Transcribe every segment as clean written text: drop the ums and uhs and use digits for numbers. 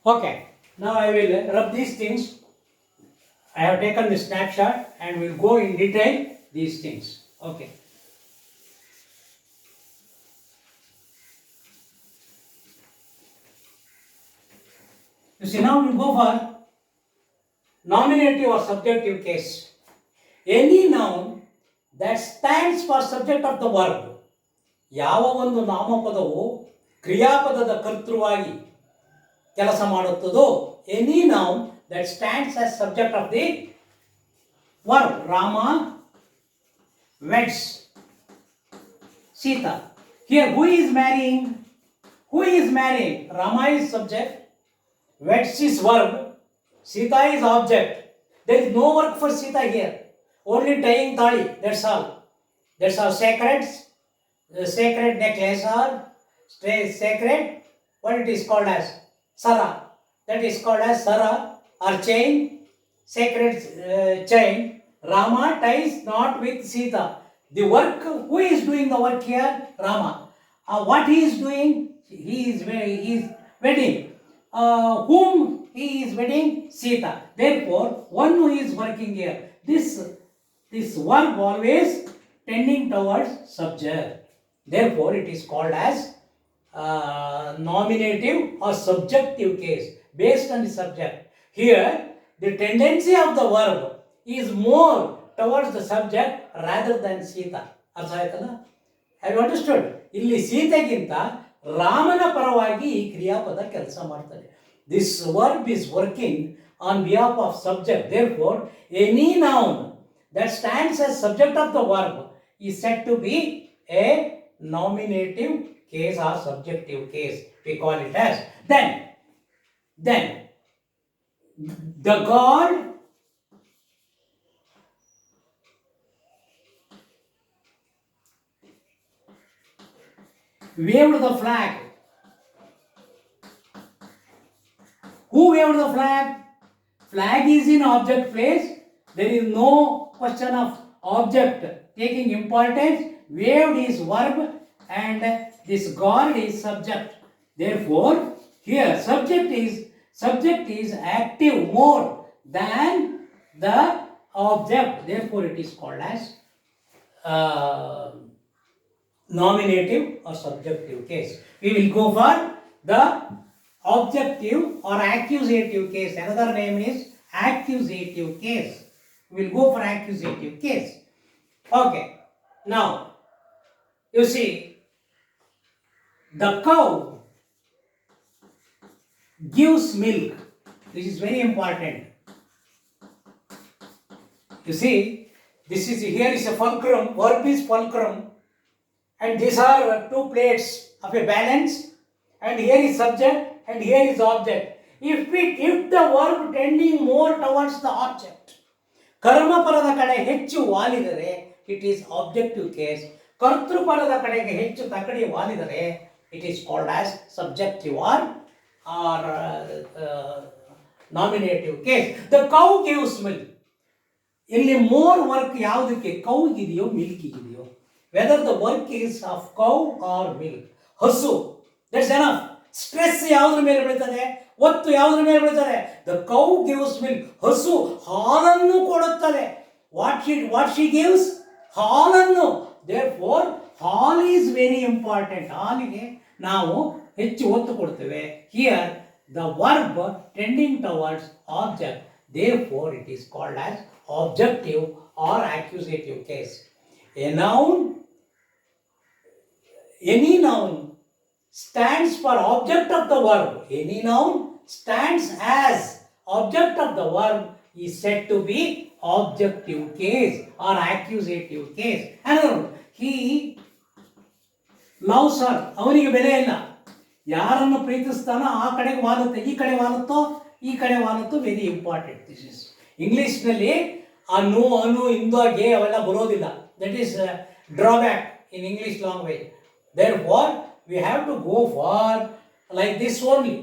Okay, now I will rub these things. I have taken the snapshot and will go in detail these things. Okay. You see, now we'll go for nominative or subjective case. Any noun that stands for subject of the verb. ಯಾವ ಒಂದು ನಾಮಪದವು ಕ್ರಿಯಾಪದದ ಕರ್ತೃವಾಗಿ ಕೆಲಸ ಮಾಡುತ್ತದೋ any noun that stands as subject of the verb. Rama weds Sita. Here who is marrying? Who is marrying? Rama is subject, weds is verb, Sita is object. There is no work for Sita here. Only tying thali, that's all. That's all. Sacred necklace or sacred, what it is called as? Sara. That is called as Sara or chain, sacred chain. Rama ties knot with Sita. The work, who is doing the work here? Rama. What he is doing? He is wedding. Whom he is wedding? Sita. Therefore, one who is working here. This verb always tending towards subject. Therefore, it is called as nominative or subjective case based on the subject. Here, the tendency of the verb is more towards the subject rather than Sita. ಅರ್ಥ ಆಯ್ತಲ್ಲ? Have you understood? ಇಲ್ಲಿ ಸೀತೆಗಿಂತ ರಾಮನ ಪರವಾಗಿ ಈ ಕ್ರಿಯಾಪದ ಕೆಲಸ ಮಾಡ್ತಾರೆ. This verb is working on behalf of subject. Therefore, any noun that stands as subject of the verb is said to be a nominative case or subjective case. We call it as. Then the god waved the flag. Who waved the flag? Flag is in object place. There is no question of object taking importance. Waved is verb and this god is subject. Therefore, here subject is active more than the object. Therefore, it is called as nominative or subjective case. We will go for the objective or accusative case. Another name is accusative case. We will go for accusative case. Okay. Now, you see, the cow gives milk. This is very important. You see, here is a fulcrum, verb is fulcrum, and these are two plates of a balance, and here is subject and here is object. If the verb tending more towards the object, ಕರ್ಮಪರದ ಕಡೆ ಹೆಚ್ಚು ವಾಲಿದರೆ it is objective case. ಕರ್ತೃಪದದ ಕಡೆಗೆ ಹೆಚ್ಚು ತಕಡಿ ವಾಲಿದರೆ it is called as subjective or nominative case. The cow gives milk. ಇಲ್ಲಿ ಮೋರ್ ವರ್ಕ್ ಯಾವುದಕ್ಕೆ? ಕೌಗಿದೆಯೋ ಮಿಲ್ಕಿಗಿದೆಯೋ? Whether the work is of cow or milk. ಹಸು, ದಟ್ಸ್ ಎನಫ್. ಸ್ಟ್ರೆಸ್ ಯಾವುದ್ರ ಮೇಲೆ ಬೀಳ್ತದೆ? ಒತ್ತು ಯಾವುದ್ರ ಮೇಲೆ ಬೀಳ್ತದೆ? The cow gives milk. ಹಸು ಹಾಲನ್ನು ಕೊಡುತ್ತದೆ. What she gives? ಹಾಲನ್ನು. ದೇರ್ಫೋರ್ ಹಾಲ್ ಈಸ್ ವೆರಿ ಇಂಪಾರ್ಟೆಂಟ್. ಹಾಲಿಗೆ ನಾವು ಹೆಚ್ಚು ಒತ್ತು ಕೊಡ್ತೇವೆ. Here the verb tending towards object. Therefore it is called as objective or accusative case. Any noun stands for object of the verb. Any noun stands as object of the verb is said to be objective case or accusative case. Another, he loves her. ಅವನಿಗೆ ಬೆಲೆ ಇಲ್ಲ. ಯಾರನ್ನು ಪ್ರೀತಿಸ್ತಾನೋ ಆ ಕಡೆಗೆ ವಾಲುತ್ತೆ. ಈ ಕಡೆ ವಾಲುತ್ತೋ ಈ ಕಡೆ ವಾಲುತ್ತೋ. Very important. ದಿಸ್ ಇಸ್ ಇಂಗ್ಲೀಷ್ನಲ್ಲಿ ಅನು ಇಂದು ಗೆ ಅವೆಲ್ಲ ಬರೋದಿಲ್ಲ. That is drawback in English language. Therefore we have to go for like this only.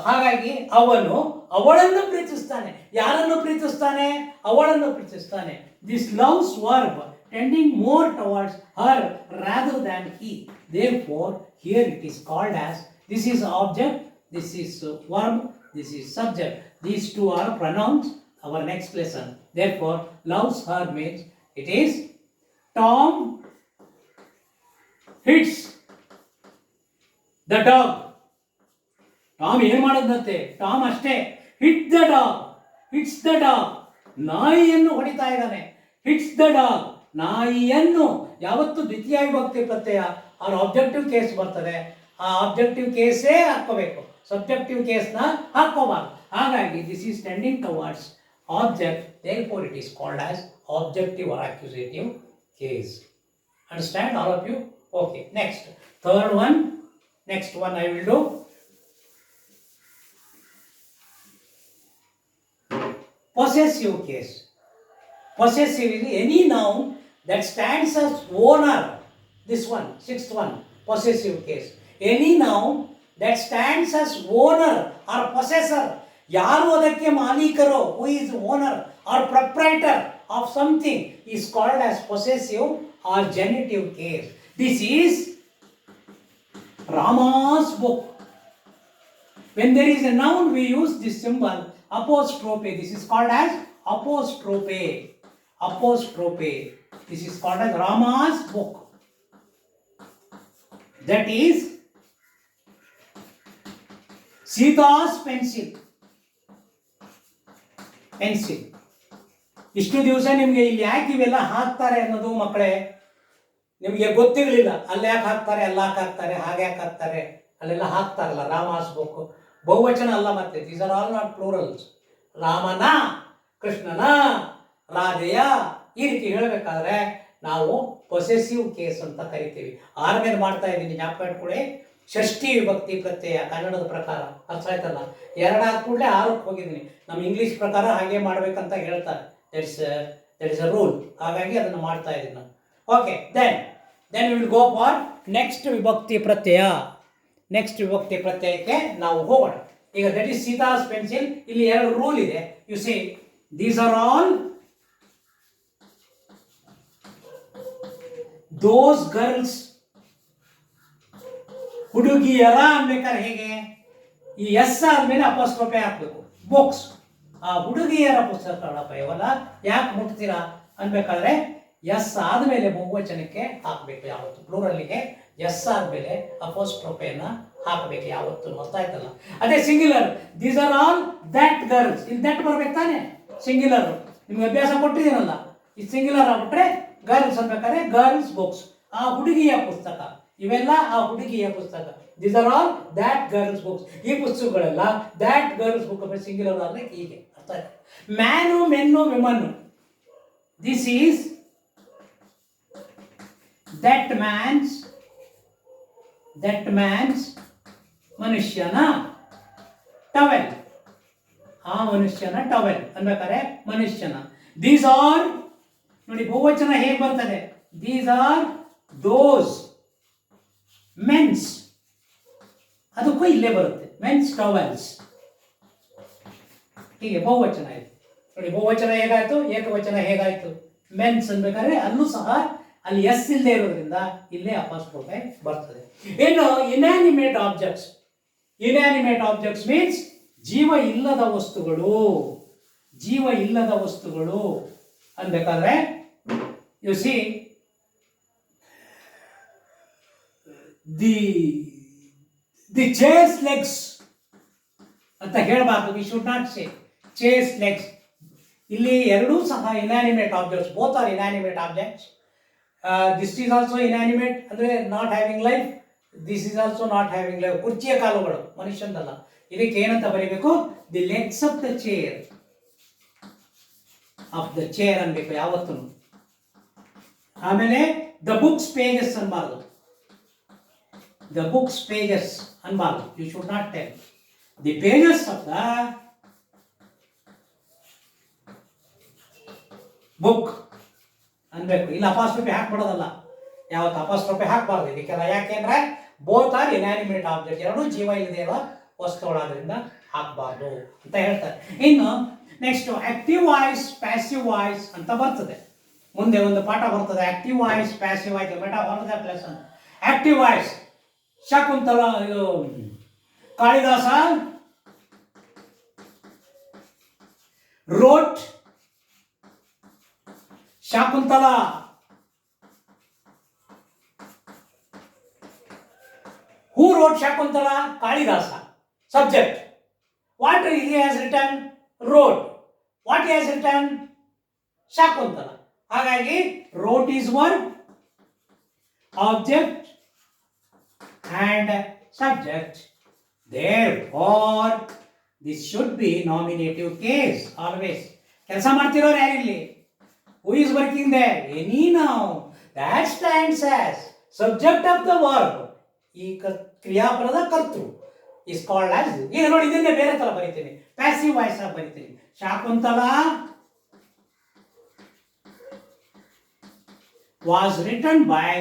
ಹಾಗಾಗಿ ಅವನು ಅವಳನ್ನು ಪ್ರೀತಿಸ್ತಾನೆ. ಯಾರನ್ನು ಪ್ರೀತಿಸ್ತಾನೆ? ಅವಳನ್ನು ಪ್ರೀತಿಸ್ತಾನೆ. This loves verb tending more towards her rather than he. Therefore, here it is called as, this is object, this is verb, this is subject. These two are pronouns. Our next lesson. Therefore, loves her means it is Tom hits the dog. Tom ಏನು ಮಾಡೋದಂತೆ? Tom ಅಷ್ಟೇ hit the dog, hits the dog, ನಾಯಿಯನ್ನು ಹೊಡಿತಾ ಇದ್ದಾನೆ. Hits the dog, ನಾಯಿಯನ್ನು. ಯಾವತ್ತು ದ್ವಿತೀಯ ವಿಭಕ್ತಿ ಪ್ರತ್ಯಯ ಅವ್ರ ಆಬ್ಜೆಕ್ಟಿವ್ ಕೇಸ್ ಬರ್ತದೆ, ಆ ಆಬ್ಜೆಕ್ಟಿವ್ ಕೇಸೇ ಹಾಕೋಬೇಕು, ಸಬ್ಜೆಕ್ಟಿವ್ ಕೇಸ್ನ ಹಾಕೋಬಾರ್ದು. ಹಾಗಾಗಿ this is tending towards object, therefore it is called as objective or accusative case. Understand all of you? Okay, next, third one, next one I will do. Possessive case. Possessive is any noun that stands as owner. This one, sixth one, possessive case. Any noun that stands as owner or possessor. ಯಾರು ಅದಕ್ಕೆ ಮಾಲೀಕರೋ, who is owner or proprietor of something is called as possessive or genitive case. This is Rama's book. When there is a noun, we use this symbol apostrophe. This is called as apostrophe. Apostrophe. This is called as Rama's book. That is Sita's pencil. Pencil. ಇಷ್ಟು ದಿವಸ ನಿಮಗೆ ಇಲ್ಲಿ ಯಾಕೆ ಇವೆಲ್ಲ ಹಾಕ್ತಾರೆ ಅನ್ನೋದು ಮಕ್ಕಳೇ ನಿಮಗೆ ಗೊತ್ತಿರಲಿಲ್ಲ. ಅಲ್ಲಿ ಯಾಕೆ ಹಾಕ್ತಾರೆ, ಅಲ್ಲಿ ಯಾಕೆ ಹಾಕ್ತಾರೆ, ಹಾಗೆ ಯಾಕೆ ಹಾಕ್ತಾರೆ, ಅಲ್ಲೆಲ್ಲ ಹಾಕ್ತಾರಲ್ಲ. ರಾಮಾಸ್ ಬುಕ್ ಬಹುವಚನ ಅಲ್ಲ, ಮತ್ತೆ these are all not plurals. ರಾಮನ, ಕೃಷ್ಣನ, ರಾಧೆಯ, ಈ ರೀತಿ ಹೇಳಬೇಕಾದ್ರೆ ನಾವು ಪೊಸೆಸಿವ್ ಕೇಸ್ ಅಂತ ಕರಿತೀವಿ. ಆರ್ಮೇಲೆ ಮಾಡ್ತಾ ಇದ್ದೀನಿ, ಜ್ಞಾಪಕ ಇಟ್ಕೊಳ್ಳಿ. ಷಷ್ಠಿ ವಿಭಕ್ತಿ ಪ್ರತ್ಯಯ ಕನ್ನಡದ ಪ್ರಕಾರ, ಅರ್ಥ ಆಯ್ತಲ್ಲ. ಎರಡಾದ ಕೂಡಲೇ ಆರಕ್ಕೆ ಹೋಗಿದ್ದೀನಿ. ನಮ್ಮ ಇಂಗ್ಲೀಷ್ ಪ್ರಕಾರ ಹಾಗೆ ಮಾಡಬೇಕಂತ ಹೇಳ್ತಾರೆ. That is a rule. ಹಾಗಾಗಿ ಅದನ್ನು ಮಾಡ್ತಾ ಇದ್ದೀನಿ ನಾನು. Okay, then will go for next ವಿಭಕ್ತಿ ಪ್ರತ್ಯಯ. ನೆಕ್ಸ್ಟ್ ವಿಭಕ್ತಿ ಪ್ರತ್ಯಯಕ್ಕೆ ನಾವು ಹೋಗೋಣ. ಈಗ ದಟ್ ಈಸ್ ಸೀತಾಸ್ ಪೆನ್ಸಿಲ್. ಇಲ್ಲಿ ಎರಡು ರೂಲ್ ಇದೆ. U C, these are all those girls. ಹುಡುಗಿಯರ ಅನ್ಬೇಕಾದ್ರೆ ಹೇಗೆ, ಈ ಎಸ್ ಆದ್ಮೇಲೆ ಅಪೋಸ್ಟ್ರೋಫೆ ಹಾಕ್ಬೇಕು. ಬುಕ್ಸ್, ಆ ಹುಡುಗಿಯರ ಪುಸ್ತಕಗಳಪ್ಪ ಇವಲ್ಲ, ಯಾಕೆ ಮುಟ್ತೀರಾ ಅನ್ಬೇಕಾದ್ರೆ ಎಸ್ ಆದ್ಮೇಲೆ ಬಹುವಚನಕ್ಕೆ ಹಾಕಬೇಕು ಯಾವತ್ತು. ಪ್ಲೂರಲ್ಲಿಗೆ ಎಸ್ ಆದ್ಮೇಲೆ ಅಪೋಸ್ಟ್ರೋಫೆಯನ್ನ ಹಾಕಬೇಕು ಯಾವತ್ತು. ಗೊತ್ತಾಯ್ತಲ್ಲ. ಅದೇ singular, these are all that girls. ಇಲ್ಲಿ ದಟ್ ಬರ್ಬೇಕು ತಾನೆ, ಸಿಂಗ್ಯುಲರ್. ನಿಮ್ಗೆ ಅಭ್ಯಾಸ ಕೊಟ್ಟಿದ್ದೀನಲ್ಲ, ಈ ಸಿಂಗ್ಯುಲರ್ ಆಗ್ಬಿಟ್ರೆ ಗರ್ಲ್ಸ್ ಅನ್ಬೇಕಾದ್ರೆ ಗರ್ಲ್ಸ್ ಬುಕ್ಸ್, ಆ ಹುಡುಗಿಯ ಪುಸ್ತಕ. ಇವೆಲ್ಲ ಆ ಹುಡುಗಿಯ ಪುಸ್ತಕ. These are all that girls books. ಈ ಪುಸ್ತಕಗಳೆಲ್ಲ ದ್ಯಾಟ್ ಗರ್ಲ್ಸ್ ಬುಕ್ ಸಿಂಗ್ಯುಲರ್ ಆದರೆ ಹೀಗೆ ಅರ್ಥ ಆಯ್ತು. Man, men, women. This is that man's ಮನುಷ್ಯನ ಟವೆಲ್. ಆ ಮನುಷ್ಯನ ಟವೆಲ್ ಅನ್ಬೇಕಾದ್ರೆ ಮನುಷ್ಯನ. ದೀಸ್ ಆರ್, ನೋಡಿ ಬಹುವಚನ ಹೇಗೆ ಬರ್ತದೆ. These are those men's. ಅದಕ್ಕೂ ಇಲ್ಲೇ ಬರುತ್ತೆ, ಮೆನ್ಸ್ ಟವೆಲ್ಸ್. ಹೀಗೆ ಬಹುವಚನ ಇದೆ. ನೋಡಿ ಬಹುವಚನ ಹೇಗಾಯ್ತು, ಏಕವಚನ ಹೇಗಾಯ್ತು. ಮೆನ್ಸ್ ಅನ್ಬೇಕಾದ್ರೆ ಅಲ್ಲೂ ಸಹ ಅಲ್ಲಿ ಎಸ್ ಇಲ್ಲದೆ ಇರೋದ್ರಿಂದ ಇಲ್ಲೇ ಅಪಾಸ್ಟ್ರೋಫೆ ಬರ್ತದೆ. ಇನ್ನು inanimate objects. Inanimate objects means ಜೀವ ಇಲ್ಲದ ವಸ್ತುಗಳು. ಜೀವ ಇಲ್ಲದ ವಸ್ತುಗಳು ಅನ್ಬೇಕಾದ್ರೆ you see, the chair's legs ಅಂತ ಹೇಳಬಾರ್ದು. We should not say chairs legs. ಇಲ್ಲಿ ಎರಡೂ ಸಹ inanimate objects. Both are inanimate objects. This is also inanimate ಅಂದರೆ not having life. This is also not having life. ಕುರ್ಚಿಯ ಕಾಲುಗಳು, ಮನುಷ್ಯಂದಲ್ಲ. ಇದಕ್ಕೆ ಏನಂತ ಬರೀಬೇಕು, the legs of the chair. Of the chair ಅನ್ಬೇಕು ಯಾವತ್ತೂ. ಆಮೇಲೆ ದ ಬುಕ್ಸ್ ಪೇಜಸ್ ಅನ್ಬಾರ್ದು. The books pages ಅನ್ಬಾರ್ದು. You should not tell. The pages of the book ಅನ್ಬೇಕು. ಇಲ್ಲಿ ಅಪಾಸ್ಟ್ರೋಫಿ ಹಾಕ್ಬಿಡೋದಲ್ಲ, ಯಾವತ್ತು ಅಪಾಸ್ಟ್ರೋಫಿ ಹಾಕಬಾರ್ದು ಇದಕ್ಕೆಲ್ಲ. ಯಾಕೆಂದ್ರೆ ಬೋತ್ ಆರ್ ಇನ್ಯಾನಿಮೇಟ್ ಆಬ್ಜೆಕ್ಟ್. ಎರಡೂ ಜೀವ ಇಲ್ಲದೆ ಇರೋ ವಸ್ತುಗಳಾದ್ರಿಂದ ಹಾಕಬಾರ್ದು ಅಂತ ಹೇಳ್ತಾರೆ. ಇನ್ನು next active voice, passive voice ಅಂತ ಬರ್ತದೆ. ಮುಂದೆ ಒಂದು ಪಾಠ ಬರ್ತದೆ, ಆಕ್ಟಿವ್ ವಾಯ್ಸ್, ಪ್ಯಾಸಿವ್ ವಾಯ್ಸ್. ಮೆಟಾ ಹೊರದ plus active voice. Shakuntala, Kalidasa wrote Shakuntala. Who wrote Shakuntala? Kalidasa. Subject. What he has written? Wrote. What he has written? Shakuntala. ಹಾಗಾಗಿ wrote is verb, object and subject. Therefore, this should be nominative case always. ಕೆಲಸ ಮಾಡ್ತಿರೋರು ಯಾರಿಲ್ಲಿ? Who is working there? Any noun that stands as subject of the verb. ಈ ಕ್ರಿಯಾಪದದ ಕರ್ತೃ is called as. ಈಗ ನೋಡಿ ಇದನ್ನೇ ಬೇರೆ ತರ ಬರೀತೀನಿ, ಪ್ಯಾಸಿವ್ ವಾಯ್ಸ್ ಆಗಿ ಬರೀತೀನಿ. Shakuntala was written by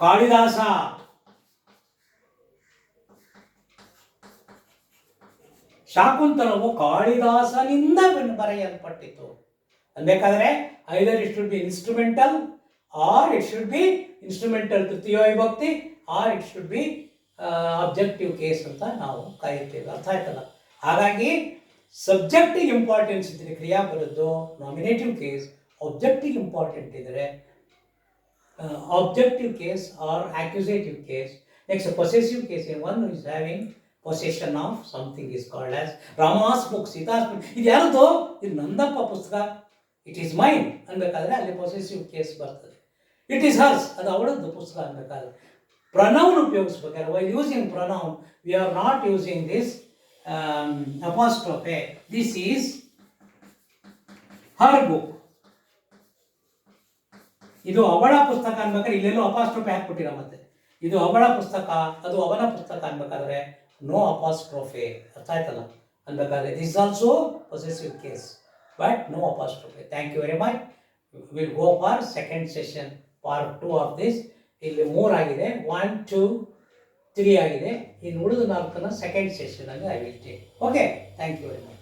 Kalidasa. ಶಾಕುಂತಲವು ಕಾಳಿದಾಸನಿಂದ ಬರೆಯಲ್ಪಟ್ಟಿತು ಅನ್ಬೇಕಾದ್ರೆ either it should be instrumental or it should be instrumental ತೃತೀಯ ವಿಭಕ್ತಿ or it should be objective case ಅಂತ ನಾವು ಕರೀತೇವೆ. ಅರ್ಥ ಆಯ್ತಲ್ಲ? ಹಾಗಾಗಿ ಸಬ್ಜೆಕ್ಟಿಗೆ ಇಂಪಾರ್ಟೆನ್ಸ್ ಇದ್ದರೆ ಕ್ರಿಯಾಪದದ್ದು ನಾಮಿನೇಟಿವ್ ಕೇಸ್, ಆಬ್ಜೆಕ್ಟಿಗೆ ಇಂಪಾರ್ಟೆಂಟ್ ಇದ್ದರೆ objective case or accusative case. Next, a possessive case, in one who is having possession of something is called as Rama's book, Sita's book. ಇದು ಯಾರದು? ಇದು ನಂದಪ್ಪ ಪುಸ್ತಕ, ಇಟ್ ಈಸ್ ಮೈನ್ ಅನ್ಬೇಕಾದ್ರೆ ಅಲ್ಲಿ ಪೊಸೆಸಿವ್ ಕೇಸ್ ಬರ್ತದೆ. It is hers, ಅದು ಅವಳದ್ದು ಪುಸ್ತಕ ಅನ್ಬೇಕಾದ್ರೆ ಪ್ರನೌನ್ ಉಪಯೋಗಿಸ್ಬೇಕಾದ್ರೆ while using pronoun we are not using this apostrophe. This is her book. ಇದು ಅವಳ ಪುಸ್ತಕ ಅನ್ಬೇಕಾದ್ರೆ ಇಲ್ಲೆಲ್ಲೋ ಅಪಾಸ್ಟ್ರೋಫೆ ಹಾಕ್ಬಿಟ್ಟಿರ. ಮತ್ತೆ ಇದು ಅವಳ ಪುಸ್ತಕ, ಅದು ಅವನ ಪುಸ್ತಕ ಅನ್ಬೇಕಾದ್ರೆ ನೋ ಅಪಾಸ್ಟ್ರೋಫೆ. ಅರ್ಥ ಆಯ್ತಲ್ಲ? ಅನ್ಬೇಕಾದ್ರೆ this also possessive case but no apostrophe. Thank you very much. Will go for second session part 2 of this. ಇಲ್ಲಿ 3 ಆಗಿದೆ, 1, 2, 3 ಆಗಿದೆ. ಇನ್ನು ಉಳಿದ 4 ಸೆಕೆಂಡ್ ಸೆಷನ್ ಅಲ್ಲಿ I will take. Okay, thank you very much.